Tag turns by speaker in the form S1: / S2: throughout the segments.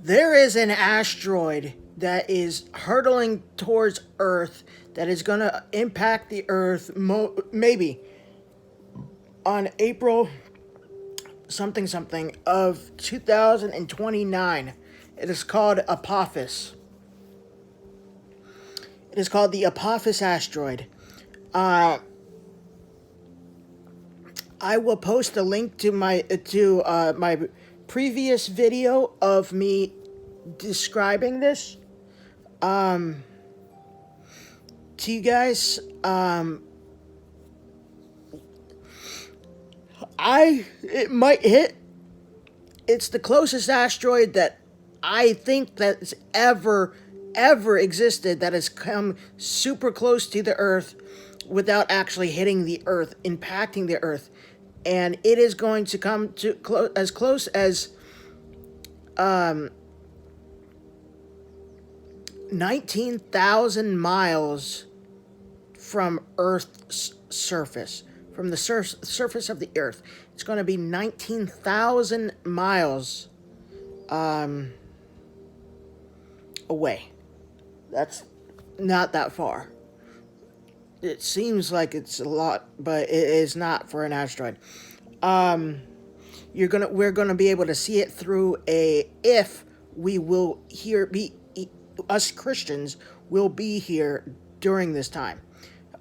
S1: There is an asteroid that is hurtling towards Earth that is going to impact the Earth maybe on April something something of 2029. It is called Apophis. It is called the Apophis asteroid. I will post a link to my previous video of me describing this to you guys. It might hit. It's the closest asteroid that I think that's ever existed that has come super close to the Earth without actually hitting the Earth, impacting the Earth. And it is going to come to close as 19,000 miles from Earth's surface, from the surface of the Earth. It's going to be 19,000 miles away. That's not that far. It seems like it's a lot, but it is not for an asteroid. We're gonna be able to see it through if we will us Christians will be here during this time.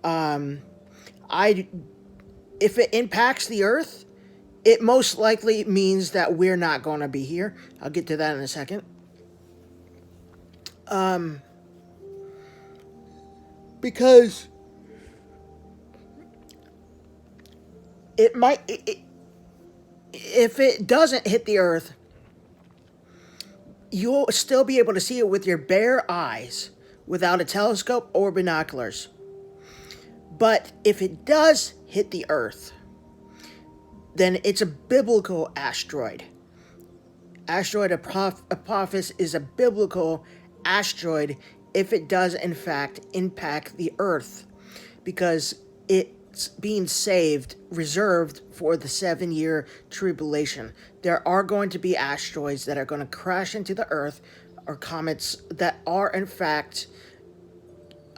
S1: If it impacts the Earth, it most likely means that we're not going to be here. I'll get to that in a second. Because it might, if it doesn't hit the Earth, you'll still be able to see it with your bare eyes without a telescope or binoculars. But if it does hit the Earth, then it's a biblical asteroid. Asteroid Apophis is a biblical asteroid if it does in fact impact the Earth, because it's being reserved for the 7-year tribulation. There are going to be asteroids that are going to crash into the Earth, or comets that are in fact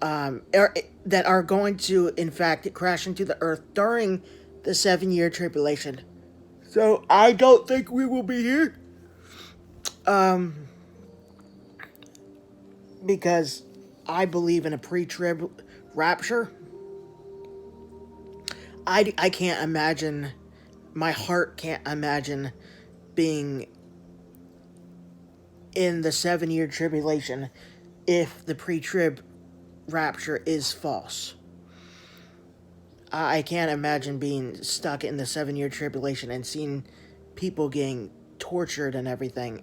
S1: that are going to in fact crash into the Earth during the 7-year tribulation. So I don't think we will be here. Because I believe in a pre-trib rapture. I can't imagine, my heart can't imagine being in the 7-year tribulation if the pre-trib rapture is false. I can't imagine being stuck in the 7-year tribulation and seeing people getting tortured and everything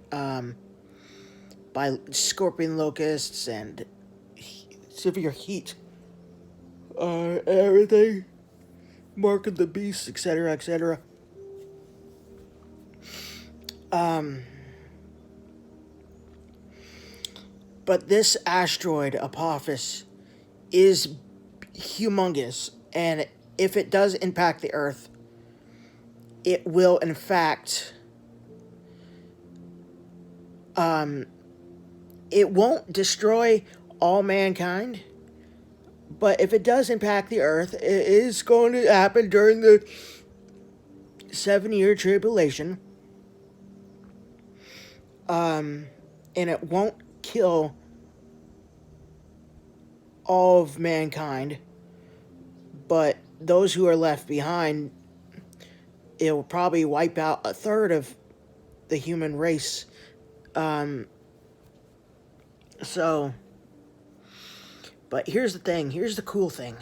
S1: by scorpion locusts and severe heat, everything, mark of the beast, etc., etc. But this asteroid Apophis is humongous, and if it does impact the Earth, it will in fact it won't destroy all mankind, but if it does impact the Earth, it is going to happen during the 7-year tribulation. And it won't kill all of mankind, but those who are left behind, it will probably wipe out a third of the human race. But here's the thing, here's the cool thing.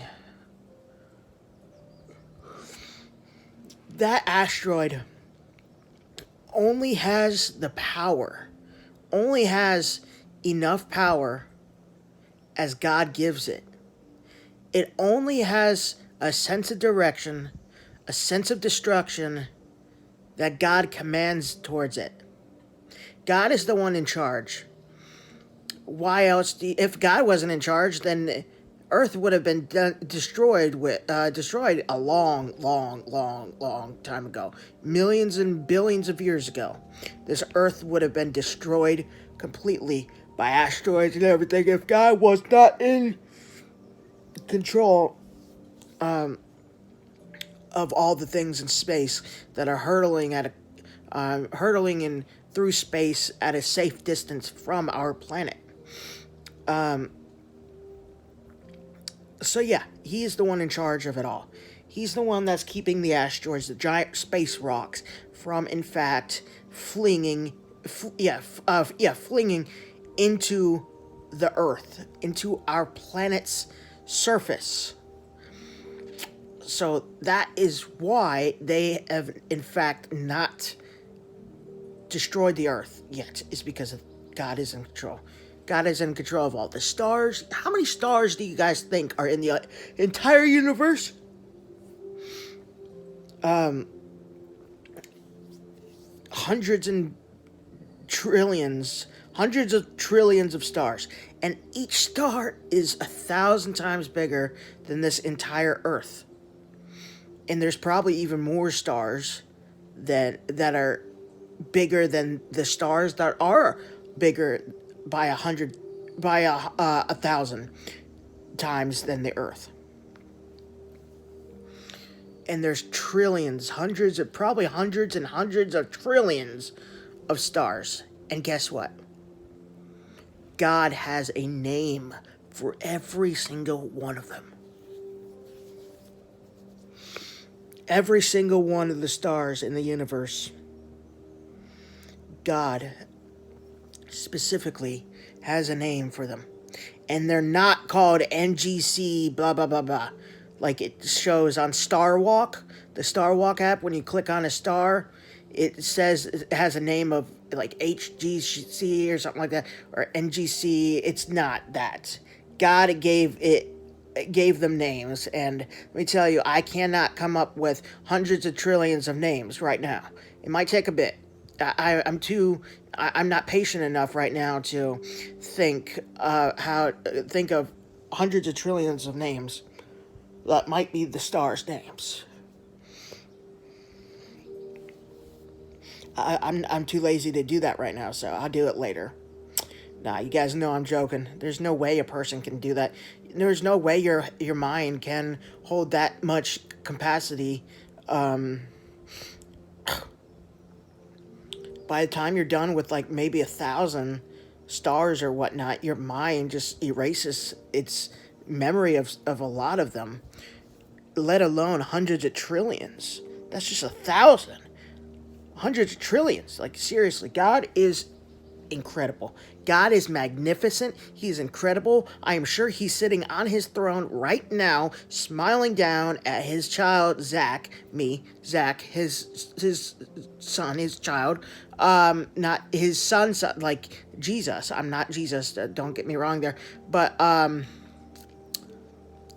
S1: That asteroid only has enough power as God gives it. It only has a sense of direction, a sense of destruction that God commands towards it. God is the one in charge. Why else if God wasn't in charge, then Earth would have been destroyed a long time ago, millions and billions of years ago. This Earth would have been destroyed completely by asteroids and everything if God was not in control of all the things in space that are hurtling in through space at a safe distance from our planet. So yeah, he's the one in charge of it all. He's the one that's keeping the asteroids, the giant space rocks, from in fact flinging into the Earth, into our planet's surface. So that is why they have in fact not destroyed the Earth yet, is because God is in control. God is in control of all the stars. How many stars do you guys think are in the entire universe? Hundreds of trillions of stars. And each star is 1,000 times bigger than this entire Earth. And there's probably even more stars that are bigger than the stars that are bigger by 1,000 times than the Earth. And there's trillions, hundreds and hundreds of trillions of stars. And guess what? God has a name for every single one of them. Every single one of the stars in the universe, God specifically has a name for them. And they're not called NGC blah blah blah blah like it shows on Star Walk, the Star Walk app. When you click on a star, it says it has a name of like HGC or something like that, or NGC. It's not that. God gave them names, and let me tell you, I cannot come up with hundreds of trillions of names right now. It might take a bit. I'm not patient enough right now to think of hundreds of trillions of names that might be the stars' names. I'm too lazy to do that right now, so I'll do it later. Nah, you guys know I'm joking. There's no way a person can do that. There's no way your mind can hold that much capacity. By the time you're done with like maybe 1,000 stars or whatnot, your mind just erases its memory of a lot of them, let alone hundreds of trillions. That's just 1,000. Hundreds of trillions. Like, seriously, God is incredible. God is magnificent. He is incredible. I am sure he's sitting on his throne right now, smiling down at his child, Zach, his son, his child, not his son, like Jesus. I'm not Jesus, don't get me wrong there, but,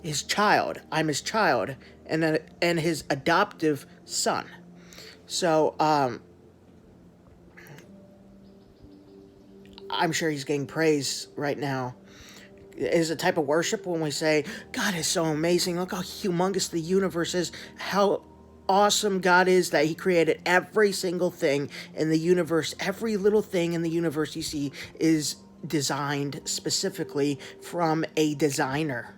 S1: his child. I'm his child, and his adoptive son. So, I'm sure he's getting praise right now. It is a type of worship when we say, God is so amazing. Look how humongous the universe is. How awesome God is that he created every single thing in the universe. Every little thing in the universe you see is designed specifically from a designer.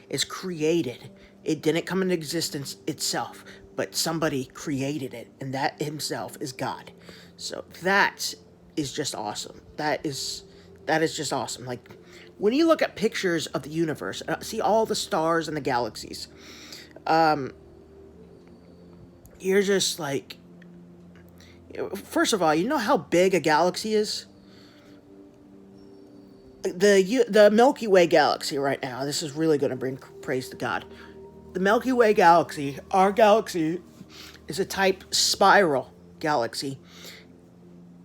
S1: It's created. It didn't come into existence itself, but somebody created it, and that himself is God. So that is just awesome. That is just awesome. Like, when you look at pictures of the universe, see all the stars and the galaxies, you're just like, first of all, you know how big a galaxy is? The Milky Way galaxy right now, this is really going to bring praise to God. The Milky Way galaxy, our galaxy, is a type spiral galaxy.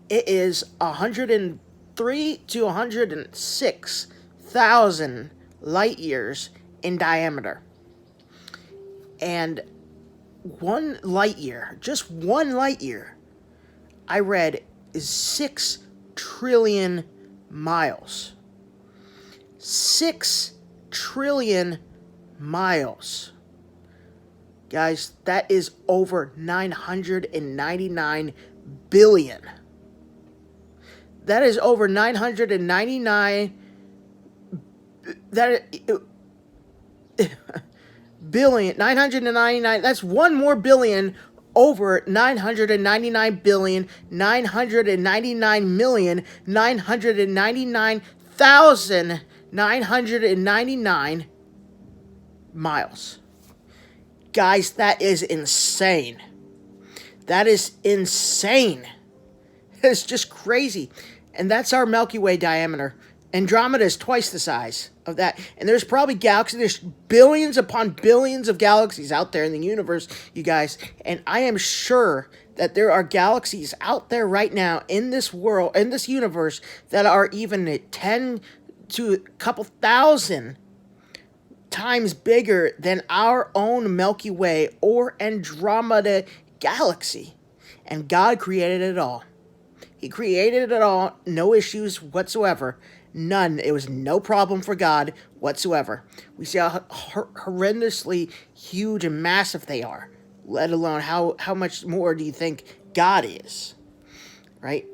S1: It is 103 to 106,000 light years in diameter. And just one light year, I read, is 6 trillion miles. 6 trillion miles. Guys, that is over 999 billion. That is over 999 billion. 999, that's one more billion over 999 billion, 999 million, 999,999 miles. Guys, that is insane. That is insane. It's just crazy. And that's our Milky Way diameter. Andromeda is twice the size of that. And there's probably galaxies. There's billions upon billions of galaxies out there in the universe, you guys. And I am sure that there are galaxies out there right now in this world, in this universe, that are even at 10 to a couple thousand times bigger than our own Milky Way or Andromeda galaxy. And God created it all. He created it all, no issues whatsoever. None. It was no problem for God whatsoever. We see how horrendously huge and massive they are, let alone how much more do you think God is, right?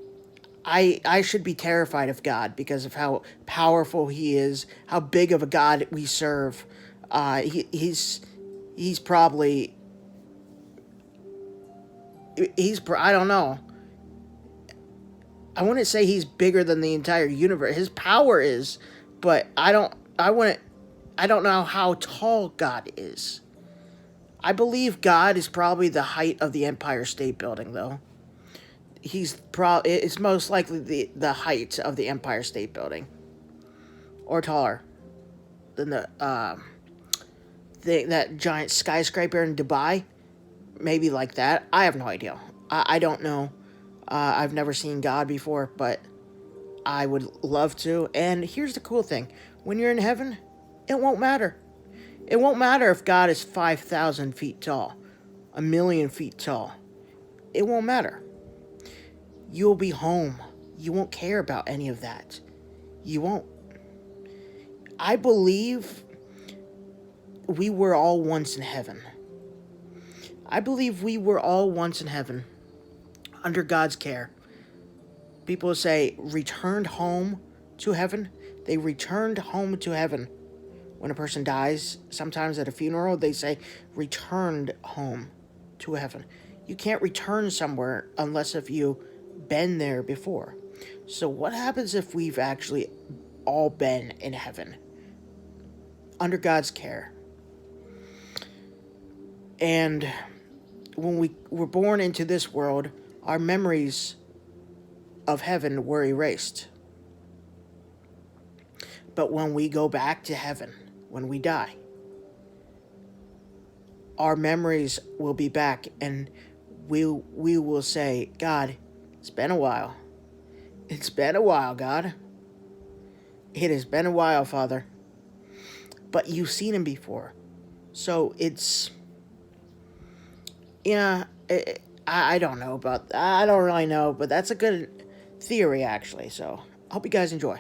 S1: I should be terrified of God because of how powerful He is, how big of a God we serve. He's probably, I don't know. I wouldn't say He's bigger than the entire universe. His power is, but I don't know how tall God is. I believe God is probably the height of the Empire State Building, though. It's most likely the height of the Empire State Building, or taller than that giant skyscraper in Dubai. Maybe like that. I have no idea. I don't know. I've never seen God before, but I would love to. And here's the cool thing. When you're in heaven, it won't matter. It won't matter if God is 5,000 feet tall, 1,000,000 feet tall. It won't matter. You'll be home. You won't care about any of that. You won't. I believe we were all once in heaven. I believe we were all once in heaven, under God's care. People say returned home to heaven. They returned home to heaven. When a person dies, sometimes at a funeral, they say returned home to heaven. You can't return somewhere unless if you've been there before. So what happens if we've actually all been in heaven, under God's care? And when we were born into this world, our memories of heaven were erased. But when we go back to heaven, when we die, our memories will be back, and we will say, God, it's been a while. It's been a while, God. It has been a while, Father. But you've seen Him before. So it's, yeah, I don't know about that. I don't really know, but that's a good theory, actually. So, hope you guys enjoy.